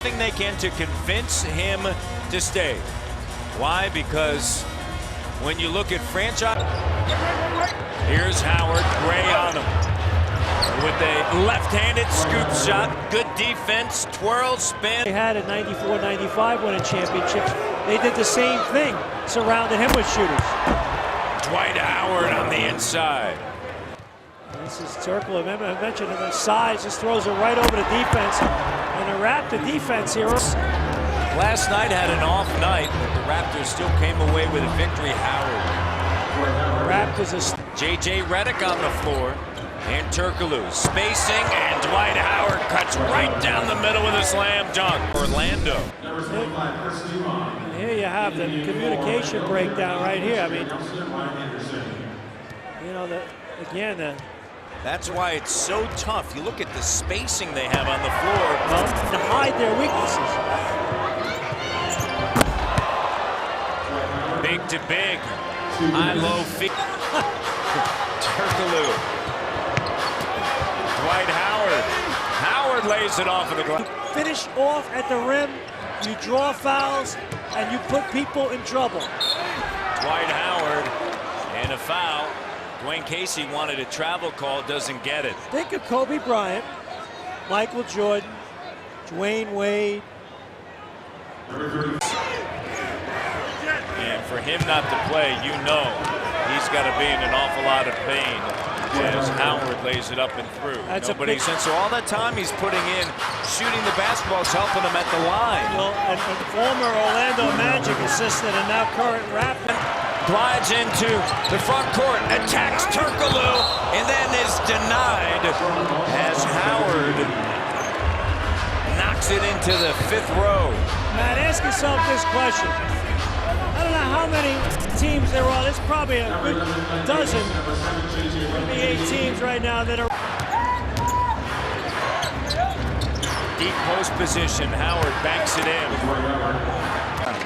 They can to convince him to stay. Why? Because when you look at franchise, here's Howard, Gray on him with a left-handed scoop shot. Good defense, twirl, spin. They had a 94-95 winning championships. They did the same thing, surrounded him with shooters. Dwight Howard on the inside. This is Turkle. Remember, I mentioned the size, just throws it right over the defense. And the Raptor defense here. Last night had an off night, but the Raptors still came away with a victory. Howard. Raptors is J.J. Redick on the floor. And Turkoglu spacing, and Dwight Howard cuts right down the middle with a slam dunk. Orlando. And here you have the communication breakdown right here. I mean, you know, that's why it's so tough. You look at the spacing they have on the floor. Well, to hide their weaknesses. Big to big. High-low feet. Turkoglu. Dwight Howard. Howard lays it off of the glass. You finish off at the rim, you draw fouls, and you put people in trouble. Dwight Howard and a foul. Dwayne Casey wanted a travel call, doesn't get it. Think of Kobe Bryant, Michael Jordan, Dwayne Wade. And for him not to play, you know he's got to be in an awful lot of pain as Howard lays it up and through. Nobody's in. So all that time he's putting in, shooting the basketballs, helping him at the line. Well, and former Orlando Magic assistant and now current Raptor. Glides into the front court, attacks Turkoglu, and then is denied as Howard knocks it into the fifth row. Matt, ask yourself this question. I don't know how many teams there are. There's probably a good dozen NBA teams right now that are. Deep post position, Howard banks it in.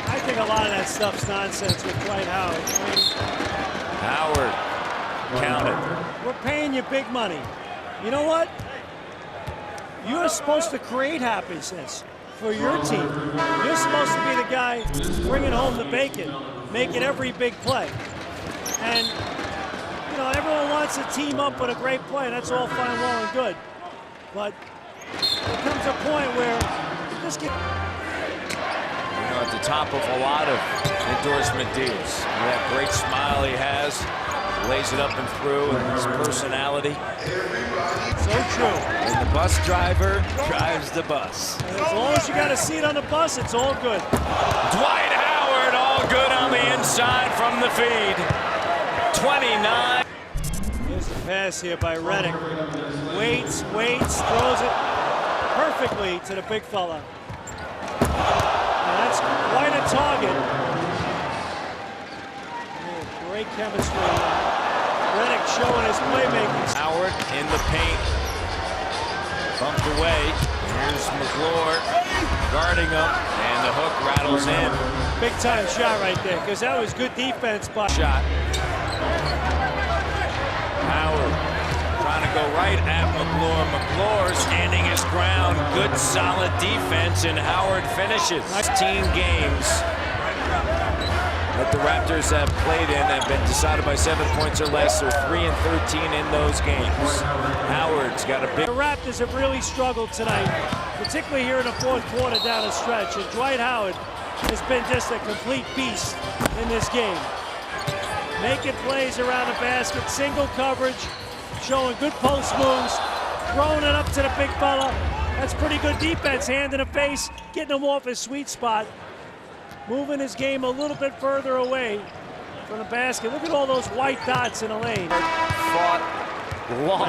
I think a lot of that stuff's nonsense with Dwight Howard. I mean, Howard counted. We're paying you big money. You know what? You're supposed to create happiness for your team. You're supposed to be the guy bringing home the bacon, making every big play. And, you know, everyone wants to team up with a great play, and that's all fine, well, and good. But there comes a point where you just get... At the top of a lot of endorsement deals. That great smile he has, lays it up and through, and his personality. So true. And the bus driver drives the bus. And as long as you got a seat on the bus, it's all good. Dwight Howard, all good on the inside from the feed. 29. Here's the pass here by Redick. Waits, throws it perfectly to the big fella. That's quite a target. Oh, great chemistry. Redick showing his playmaking. Howard in the paint. Bumped away. Here's McClure guarding him, and the hook rattles in. Big time shot right there, because that was good defense by shot. Howard trying to go right at McClure. McClure standing his ground. Good, solid defense, and Howard finishes. 16 games that the Raptors have played in have been decided by 7 points or less, so 3-13 in those games. Howard's got a big... The Raptors have really struggled tonight, particularly here in the fourth quarter down the stretch, and Dwight Howard has been just a complete beast in this game. Making plays around the basket, single coverage, showing good post moves, throwing it up to the big fella. That's pretty good defense, hand in the face, getting him off his sweet spot, moving his game a little bit further away from the basket. Look at all those white dots in the lane. Fought long.